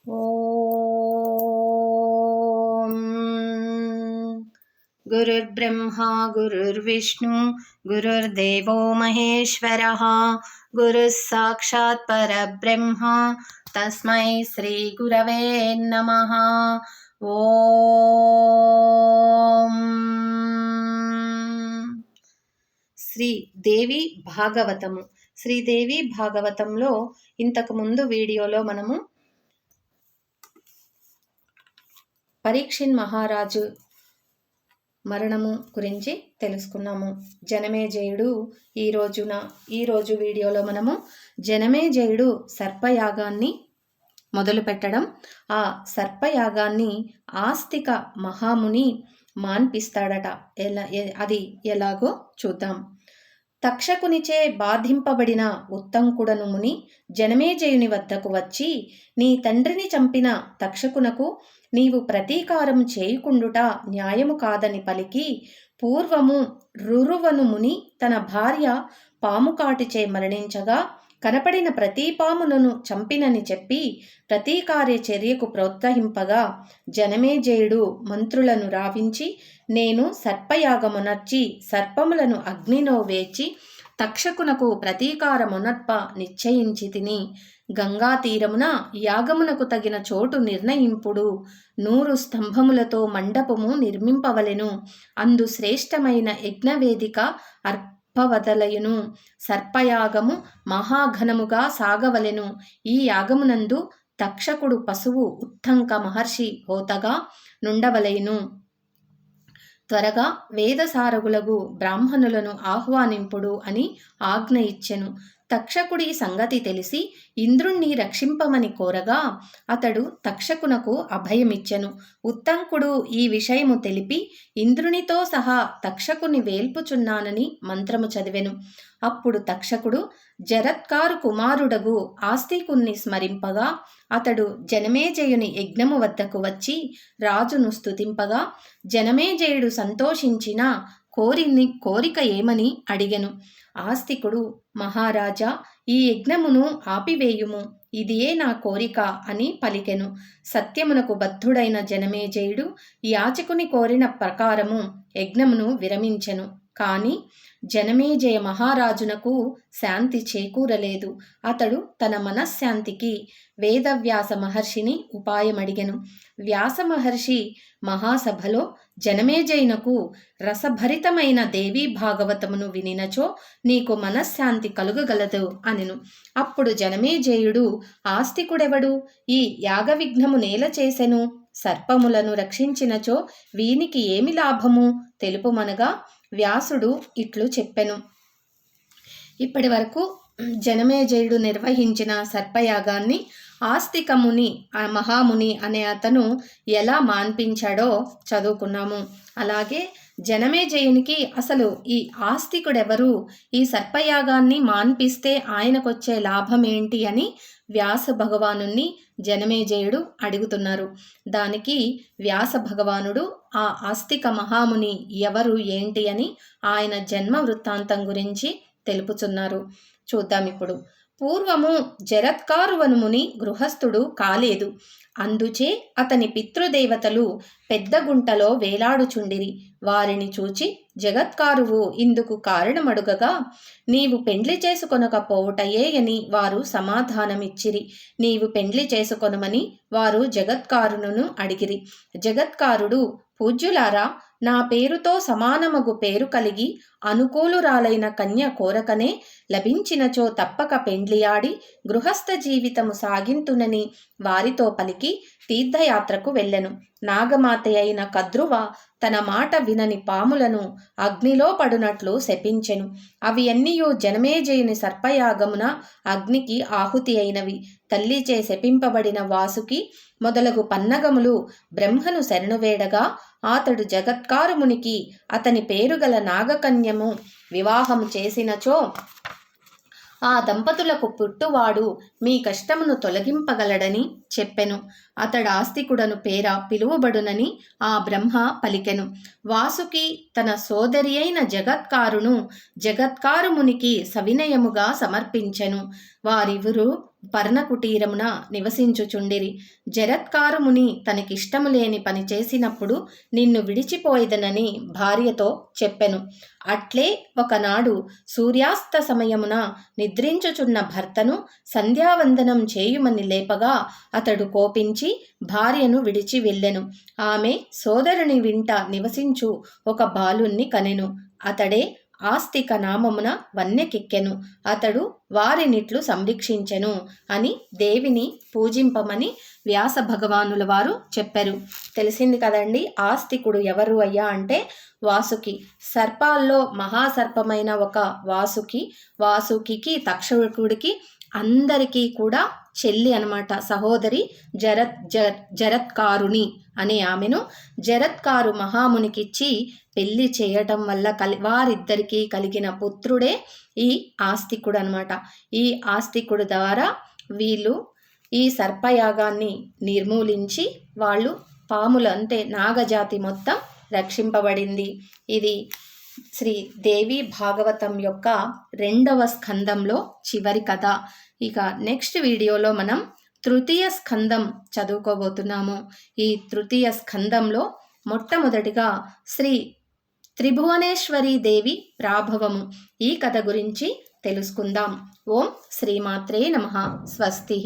ఓం గురుర్బ్రహ్మా గురుర్విష్ణు గురుర్దేవో మహేశ్వరః గురుః సాక్షాత్ పరబ్రహ్మ తస్మై శ్రీ గురవే నమః. ఓం శ్రీదేవి భాగవతము. శ్రీదేవి భాగవతంలో ఇంతకు ముందు వీడియోలో మనము పరీక్షిత్ మహారాజు మరణము గురించి తెలుసుకున్నాము. జనమేజయుడు ఈరోజు వీడియోలో మనము జనమేజయుడు సర్పయాగాన్ని మొదలు పెట్టడం, ఆ సర్పయాగాన్ని ఆస్తిక మహాముని మాన్పిస్తాడట. అది ఎలాగో చూద్దాం. తక్షకునిచే బాధింపబడిన ఉత్తంకుడను ముని జనమేజయుని వద్దకు వచ్చి, నీ తండ్రిని చంపిన తక్షకునకు నీవు ప్రతీకారం చేయుకుండుట న్యాయము కాదని పలికి, పూర్వము రురువను ముని తన భార్య పాముకాటిచే మరణించగా కనపడిన ప్రతి పాములను చంపినని చెప్పి ప్రతీకార్య చర్యకు ప్రోత్సహింపగా, జనమేజయుడు మంత్రులను రావించి, నేను సర్పయాగమునర్చి సర్పములను అగ్నిలో వేచి తక్షకునకు ప్రతీకారమునర్ప నిశ్చయించి తిని, గంగా తీరమున యాగమునకు తగిన చోటు నిర్ణయింపుడు, 100 స్తంభములతో మండపము నిర్మింపవలెను, అందు శ్రేష్టమైన యజ్ఞవేదిక అర్పవదలయును, సర్పయాగము మహాఘనముగా సాగవలెను. ఈ యాగమునందు తక్షకుడు పశువు ఉత్తంక మహర్షి హోతగా నుండవలెను. త్వరగా వేదసారగులగు బ్రాహ్మణులను ఆహ్వానింపుడు అని ఆజ్ఞ ఇచ్చెను. తక్షకుడి సంగతి తెలిసి ఇంద్రుణ్ణి రక్షింపమని కోరగా అతడు తక్షకునకు అభయమిచ్చెను. ఉత్తంకుడు ఈ విషయము తెలిపి ఇంద్రునితో సహా తక్షకుని వేల్పుచున్నానని మంత్రము చదివెను. అప్పుడు తక్షకుడు జరత్కారు కుమారుడగు ఆస్తికుణ్ణి స్మరింపగా అతడు జనమేజయుని యజ్ఞము వద్దకు వచ్చి రాజును స్తుతింపగా, జనమేజయుడు సంతోషించిన కోరిక ఏమని అడిగెను. ఆస్తికుడు, మహారాజా, ఈ యజ్ఞమును ఆపివేయుము, ఇదియే నా కోరిక అని పలికెను. సత్యమునకు బద్ధుడైన జనమేజయుడు యాచకుని కోరిన ప్రకారము యజ్ఞమును విరమించెను. కాని జనమేజయ మహారాజునకు శాంతి చేకూరలేదు. అతడు తన మనశ్శాంతికి వేదవ్యాస మహర్షిని ఉపాయమడిగెను. వ్యాస మహర్షి మహాసభలో జనమేజయునకు రసభరితమైన దేవీ భాగవతమును వినినచో నీకు మనశ్శాంతి కలుగగలదు అనెను. అప్పుడు జనమేజయుడు, ఆస్తికుడెవడు? ఈ యాగవిఘ్నము నేల చేసెను? సర్పములను రక్షించినచో వీనికి ఏమి లాభము తెలుపుమనగా వ్యాసుడు ఇట్లు చెప్పెను. ఇప్పటి వరకు జనమేజయుడు నిర్వహించిన సర్పయాగాన్ని ఆస్తికముని మహాముని అనే అతను ఎలా మాన్పించాడో చదువుకున్నాము. అలాగే జనమేజయునికి అసలు ఈ ఆస్తికుడెవరు, ఈ సర్పయాగాన్ని మాన్పిస్తే ఆయనకొచ్చే లాభం ఏంటి అని వ్యాస భగవానుణ్ణి జనమేజయుడు అడుగుతున్నారు. దానికి వ్యాస భగవానుడు ఆ ఆస్తిక మహాముని ఎవరు ఏంటి అని ఆయన జన్మ వృత్తాంతం గురించి తెలుపుచున్నారు. చూద్దాం ఇప్పుడు. పూర్వము జరత్కారువను ముని గృహస్థుడు కాలేదు. అందుచే అతని పితృదేవతలు పెద్ద గుంటలో వేలాడుచుండిరి. వారిని చూచి జగత్కారువు ఇందుకు కారణమడుగగా, నీవు పెండ్లి చేసుకొనకపోవుటయే అని వారు సమాధానమిచ్చిరి. నీవు పెండ్లి చేసుకొనమని వారు జగత్కారును అడిగిరి. జగత్కారుడు, పూజ్యులారా, నా పేరుతో సమానమగు పేరు కలిగి అనుకూలురాలైన కన్య కోరకనే లభించినచో తప్పక పెండ్లియాడి గృహస్థ జీవితము సాగింతునని వారితో పలికి తీర్థయాత్రకు వెళ్ళెను. నాగమాత అయిన కద్రువ తన మాట వినని పాములను అగ్నిలో పడునట్లు శపించెను. అవి అన్నియు జనమేజయుని సర్పయాగమున అగ్నికి ఆహుతి అయినవి. తల్లిచే శపింపబడిన వాసుకి మొదలగు పన్నగములు బ్రహ్మను శరణువేడగా అతడు జగత్కారుమునికి అతని పేరుగల నాగకన్యము వివాహము చేసినచో ఆ దంపతులకు పుట్టువాడు మీ కష్టమును తొలగింపగలడని చెప్పెను. అతడు ఆస్తికుడను పేర పిలువబడునని ఆ బ్రహ్మ పలికెను. వాసుకి తన సోదరి అయిన జగత్కారుమునికి సవినయముగా సమర్పించెను. వారిరువురు పర్ణకుటీరమున నివసించుచుండిరి. జరత్కారుముని తనకిష్టము లేని పని చేసినప్పుడు నిన్ను విడిచిపోయేదనని భార్యతో చెప్పెను. అట్లే ఒకనాడు సూర్యాస్త సమయమున నిద్రించుచున్న భర్తను సంధ్యావందనం చేయుమని లేపగా అతడు కోపించి భార్యను విడిచి వెళ్ళెను. ఆమె సోదరుని వింట నివసించు ఒక బాలుణ్ణి కనెను. అతడే ఆస్తిక నామమున వన్నెకెక్కెను. అతడు వారినిట్లు సంరక్షించెను అని దేవిని పూజింపమని వ్యాస భగవానుల వారు చెప్పారు. తెలిసింది కదండి, ఆస్తికుడు ఎవరు అయ్యా అంటే వాసుకి. సర్పాల్లో మహాసర్పమైన ఒక వాసుకి తక్షకుడికి అందరికీ కూడా చెల్లి అనమాట, సహోదరి జరత్కారుని అనే ఆమెను జరత్కారు మహామునికిచ్చి పెళ్లి చేయటం వల్ల వారిద్దరికీ కలిగిన పుత్రుడే ఈ ఆస్తికుడు అనమాట. ఈ ఆస్తికుడు ద్వారా వీళ్ళు ఈ సర్పయాగాన్ని నిర్మూలించి వాళ్ళు పాములు అంటే నాగజాతి మొత్తం రక్షింపబడింది. ఇది శ్రీ దేవి భాగవతం యొక్క 2వ స్కందంలో చివరి కథ. ఇక నెక్స్ట్ వీడియోలో మనం తృతీయ స్కందం చదువుకోబోతున్నాము. ఈ తృతీయ స్కందంలో మొట్టమొదటిగా శ్రీ త్రిభువనేశ్వరీ దేవి ప్రాభవము ఈ కథ గురించి తెలుసుకుందాం. ఓం శ్రీమాత్రే నమః. స్వస్తి.